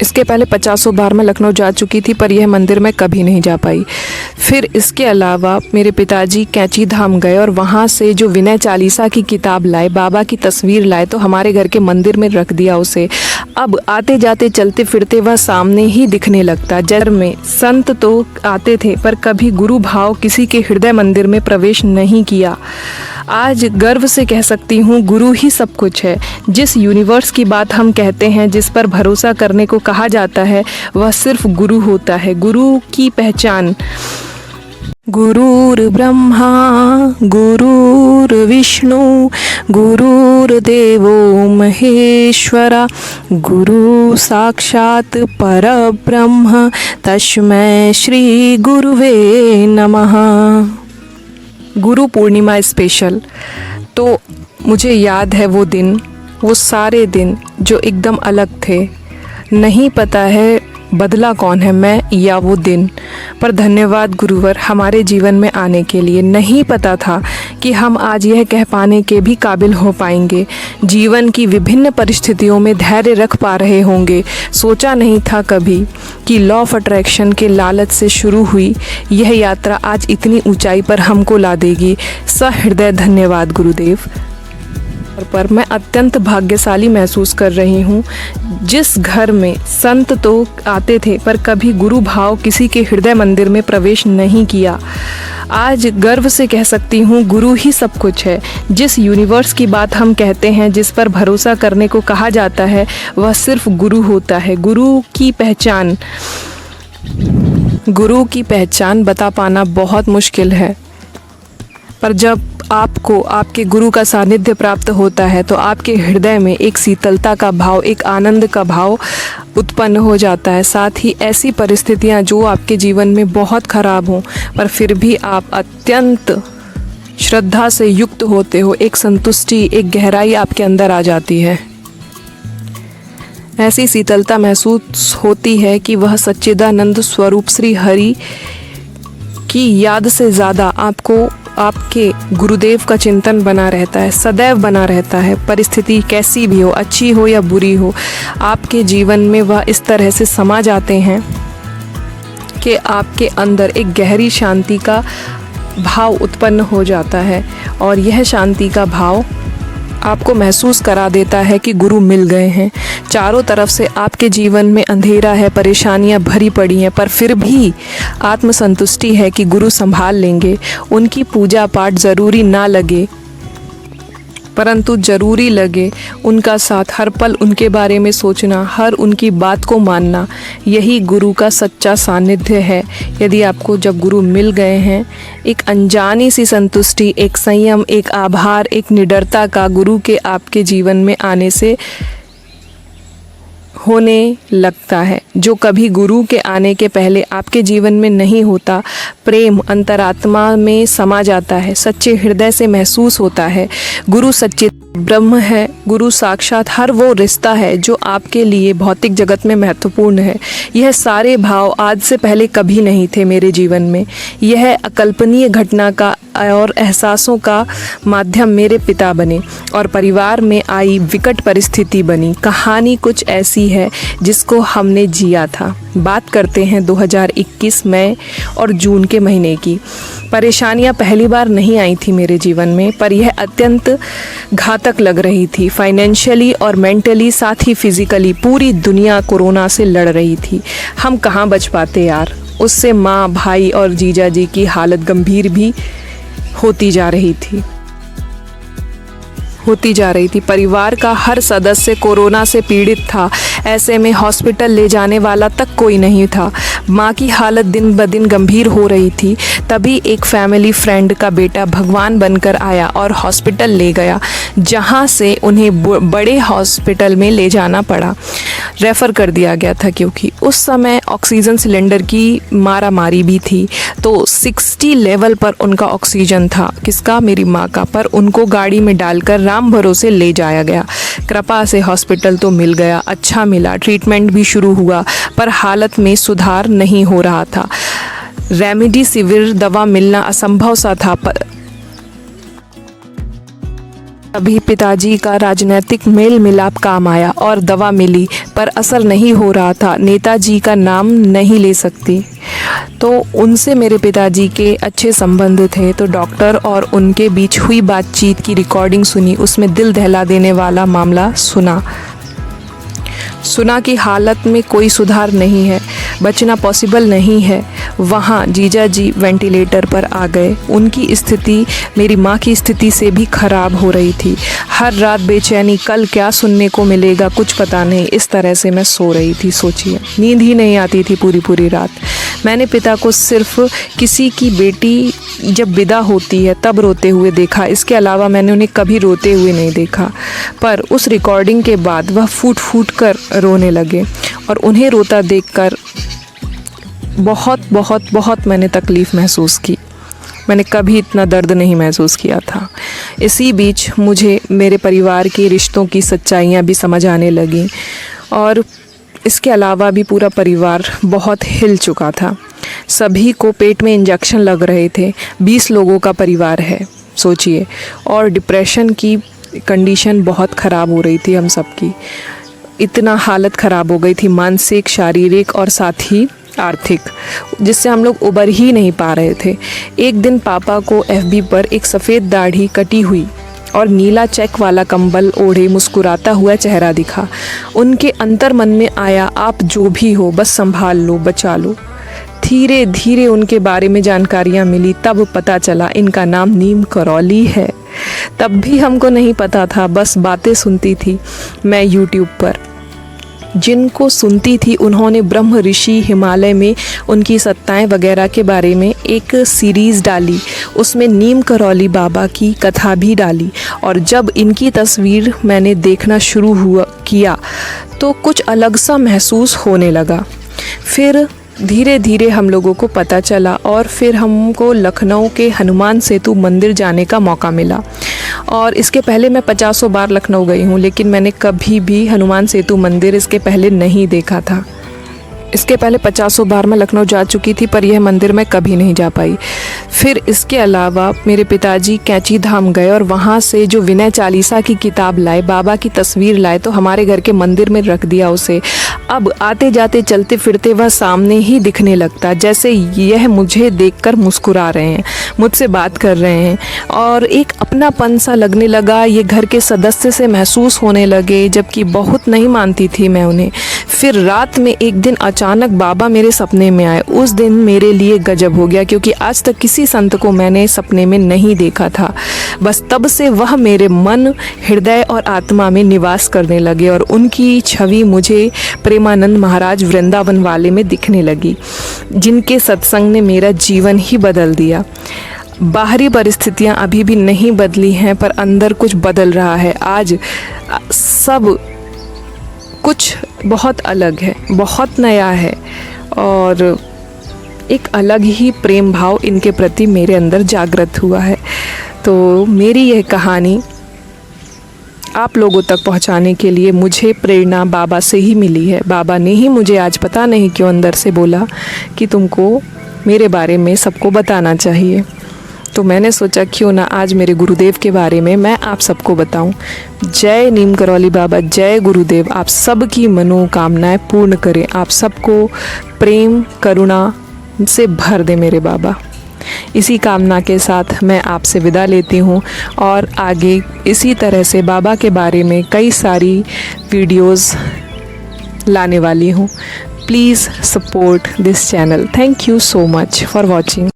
इसके पहले 50 बार मैं लखनऊ जा चुकी थी, पर यह मंदिर मैं कभी नहीं जा पाई। फिर इसके अलावा मेरे पिताजी कैंची धाम गए और वहाँ से जो विनय चालीसा की किताब लाए, बाबा की तस्वीर लाए, तो हमारे घर के मंदिर में रख दिया उसे। अब आते जाते चलते फिरते वह सामने ही दिखने लगता। जर में संत तो आते थे, पर कभी गुरु भाव किसी के हृदय मंदिर में प्रवेश नहीं किया। आज गर्व से कह सकती हूँ, गुरु ही सब कुछ है। जिस यूनिवर्स की बात हम कहते हैं, जिस पर भरोसा करने को कहा जाता है, वह सिर्फ गुरु होता है। गुरु की पहचान गुरुर्ब्रह्मा गुरुर्विष्णु गुरुर्देवो महेश्वरा गुरु साक्षात परब्रह्म तस्मै श्री गुरुवे नमः। गुरु पूर्णिमा स्पेशल। तो मुझे याद है वो दिन, वो सारे दिन जो एकदम अलग थे। नहीं पता है बदला कौन है, मैं या वो दिन, पर धन्यवाद गुरुवर हमारे जीवन में आने के लिए। नहीं पता था कि हम आज यह कह पाने के भी काबिल हो पाएंगे, जीवन की विभिन्न परिस्थितियों में धैर्य रख पा रहे होंगे। सोचा नहीं था कभी कि लॉ ऑफ अट्रैक्शन के लालच से शुरू हुई यह यात्रा आज इतनी ऊंचाई पर हमको ला देगी। सहृदय धन्यवाद गुरुदेव। पर मैं अत्यंत भाग्यशाली महसूस कर रही हूँ। जिस घर में संत तो आते थे, पर कभी गुरु भाव किसी के हृदय मंदिर में प्रवेश नहीं किया। आज गर्व से कह सकती हूँ, गुरु ही सब कुछ है। जिस यूनिवर्स की बात हम कहते हैं, जिस पर भरोसा करने को कहा जाता है, वह सिर्फ गुरु होता है। गुरु की पहचान बता पाना बहुत मुश्किल है, पर जब आपको आपके गुरु का सानिध्य प्राप्त होता है तो आपके हृदय में एक शीतलता का भाव, एक आनंद का भाव उत्पन्न हो जाता है। साथ ही ऐसी परिस्थितियां जो आपके जीवन में बहुत खराब हों, पर फिर भी आप अत्यंत श्रद्धा से युक्त होते हो, एक संतुष्टि, एक गहराई आपके अंदर आ जाती है। ऐसी शीतलता महसूस होती है कि वह सच्चिदानंद स्वरूप श्री हरि की याद से ज़्यादा आपको आपके गुरुदेव का चिंतन बना रहता है, सदैव बना रहता है। परिस्थिति कैसी भी हो, अच्छी हो या बुरी हो, आपके जीवन में वह इस तरह से समा जाते हैं कि आपके अंदर एक गहरी शांति का भाव उत्पन्न हो जाता है। और यह शांति का भाव आपको महसूस करा देता है कि गुरु मिल गए हैं। चारों तरफ से आपके जीवन में अंधेरा है, परेशानियां भरी पड़ी हैं, पर फिर भी आत्मसंतुष्टि है कि गुरु संभाल लेंगे। उनकी पूजा पाठ ज़रूरी ना लगे, परंतु ज़रूरी लगे उनका साथ, हर पल उनके बारे में सोचना, हर उनकी बात को मानना, यही गुरु का सच्चा सानिध्य है। यदि आपको जब गुरु मिल गए हैं, एक अनजानी सी संतुष्टि, एक संयम, एक आभार, एक निडरता का गुरु के आपके जीवन में आने से होने लगता है, जो कभी गुरु के आने के पहले आपके जीवन में नहीं होता। प्रेम अंतरात्मा में समा जाता है, सच्चे हृदय से महसूस होता है। गुरु सच्चे ब्रह्म है, गुरु साक्षात हर वो रिश्ता है जो आपके लिए भौतिक जगत में महत्वपूर्ण है। यह सारे भाव आज से पहले कभी नहीं थे मेरे जीवन में। यह अकल्पनीय घटना का और एहसासों का माध्यम मेरे पिता बने और परिवार में आई विकट परिस्थिति बनी। कहानी कुछ ऐसी है जिसको हमने जिया था। बात करते हैं 2021 मई और जून के महीने की। परेशानियां पहली बार नहीं आई थी मेरे जीवन में, पर यह अत्यंत घातक लग रही थी। फाइनेंशियली और मेंटली, साथ ही फिजिकली पूरी दुनिया कोरोना से लड़ रही थी। हम कहाँ बच पाते यार। उससे माँ, भाई और जीजा जी की हालत गंभीर भी होती जा रही थी। परिवार का हर सदस्य कोरोना से पीड़ित था। ऐसे में हॉस्पिटल ले जाने वाला तक कोई नहीं था। माँ की हालत दिन ब दिन गंभीर हो रही थी। तभी एक फैमिली फ्रेंड का बेटा भगवान बनकर आया और हॉस्पिटल ले गया, जहाँ से उन्हें बड़े हॉस्पिटल में ले जाना पड़ा, रेफ़र कर दिया गया था, क्योंकि उस समय ऑक्सीजन सिलेंडर की मारामारी भी थी। तो 60 लेवल पर उनका ऑक्सीजन था। किसका? मेरी माँ का। पर उनको गाड़ी में डालकर राम भरोसे ले जाया गया। कृपा से हॉस्पिटल तो मिल गया, अच्छा मिला, ट्रीटमेंट भी शुरू हुआ, पर हालत में सुधार नहीं हो रहा था। रेमडेसिविर दवा मिलना असंभव सा था। अभी पिताजी का राजनीतिक मेल मिलाप काम आया और दवा मिली, पर असर नहीं हो रहा था। नेताजी का नाम नहीं ले सकती, तो उनसे मेरे पिताजी के अच्छे संबंध थे। तो डॉक्टर और उनके बीच हुई बातचीत की रिकॉर्डिंग सुनी, उसमें दिल दहला देने वाला मामला सुना कि हालत में कोई सुधार नहीं है, बचना पॉसिबल नहीं है। वहाँ जीजा जी वेंटिलेटर पर आ गए। उनकी स्थिति मेरी माँ की स्थिति से भी ख़राब हो रही थी। हर रात बेचैनी, कल क्या सुनने को मिलेगा कुछ पता नहीं, इस तरह से मैं सो रही थी। सोचिए, नींद ही नहीं आती थी पूरी रात। मैंने पिता को सिर्फ किसी की बेटी जब विदा होती है तब रोते हुए देखा, इसके अलावा मैंने उन्हें कभी रोते हुए नहीं देखा। पर उस रिकॉर्डिंग के बाद वह फूट कर रोने लगे और उन्हें रोता देखकर बहुत मैंने तकलीफ़ महसूस की। मैंने कभी इतना दर्द नहीं महसूस किया था। इसी बीच मुझे मेरे परिवार के रिश्तों की सच्चाइयाँ भी समझ आने लगीं और इसके अलावा भी पूरा परिवार बहुत हिल चुका था। सभी को पेट में इंजेक्शन लग रहे थे। 20 लोगों का परिवार है, सोचिए। और डिप्रेशन की कंडीशन बहुत ख़राब हो रही थी हम सबकी। इतना हालत ख़राब हो गई थी, मानसिक, शारीरिक और साथ ही आर्थिक, जिससे हम लोग उबर ही नहीं पा रहे थे। एक दिन पापा को FB पर एक सफ़ेद दाढ़ी कटी हुई और नीला चेक वाला कंबल ओढ़े मुस्कुराता हुआ चेहरा दिखा। उनके अंतर मन में आया, आप जो भी हो बस संभाल लो, बचा लो। धीरे धीरे उनके बारे में जानकारियाँ मिली, तब पता चला इनका नाम नीम करौली है। तब भी हमको नहीं पता था, बस बातें सुनती थी मैं YouTube पर। जिनको सुनती थी उन्होंने ब्रह्म ऋषि हिमालय में उनकी सत्ताएं वगैरह के बारे में एक सीरीज़ डाली, उसमें नीम करौली बाबा की कथा भी डाली। और जब इनकी तस्वीर मैंने देखना शुरू किया तो कुछ अलग सा महसूस होने लगा। फिर धीरे धीरे हम लोगों को पता चला और फिर हमको लखनऊ के हनुमान सेतु मंदिर जाने का मौका मिला। और इसके पहले मैं 50 बार लखनऊ गई हूँ, लेकिन मैंने कभी भी हनुमान सेतु मंदिर इसके पहले नहीं देखा था। इसके पहले 50 बार मैं लखनऊ जा चुकी थी, पर यह मंदिर मैं कभी नहीं जा पाई। फिर इसके अलावा मेरे पिताजी कैंची धाम गए और वहाँ से जो विनय चालीसा की किताब लाए, बाबा की तस्वीर लाए, तो हमारे घर के मंदिर में रख दिया उसे। अब आते जाते चलते फिरते वह सामने ही दिखने लगता, जैसे यह मुझे देखकर मुस्कुरा रहे हैं, मुझसे बात कर रहे हैं और एक अपनापन सा लगने लगा। ये घर के सदस्य से महसूस होने लगे, जबकि बहुत नहीं मानती थी मैं उन्हें। फिर रात में एक दिन अचानक बाबा मेरे सपने में आए। उस दिन मेरे लिए गजब हो गया, क्योंकि आज तक किसी संत को मैंने सपने में नहीं देखा था। बस तब से वह मेरे मन, हृदय और आत्मा में निवास करने लगे और उनकी छवि मुझे प्रेमानंद महाराज वृंदावन वाले में दिखने लगी, जिनके सत्संग ने मेरा जीवन ही बदल दिया। बाहरी परिस्थितियां अभी भी नहीं बदली हैं, पर अंदर कुछ बदल रहा है। आज सब कुछ बहुत अलग है, बहुत नया है और एक अलग ही प्रेम भाव इनके प्रति मेरे अंदर जागृत हुआ है। तो मेरी यह कहानी आप लोगों तक पहुंचाने के लिए मुझे प्रेरणा बाबा से ही मिली है। बाबा ने ही मुझे आज पता नहीं क्यों अंदर से बोला कि तुमको मेरे बारे में सबको बताना चाहिए। तो मैंने सोचा क्यों ना आज मेरे गुरुदेव के बारे में मैं आप सबको बताऊं। जय नीम करौली बाबा, जय गुरुदेव। आप सबकी मनोकामनाएं पूर्ण करें, आप सबको प्रेम करुणा से भर दे मेरे बाबा। इसी कामना के साथ मैं आपसे विदा लेती हूँ और आगे इसी तरह से बाबा के बारे में कई सारी वीडियोस लाने वाली हूँ। Please support this channel. Thank you so much for watching.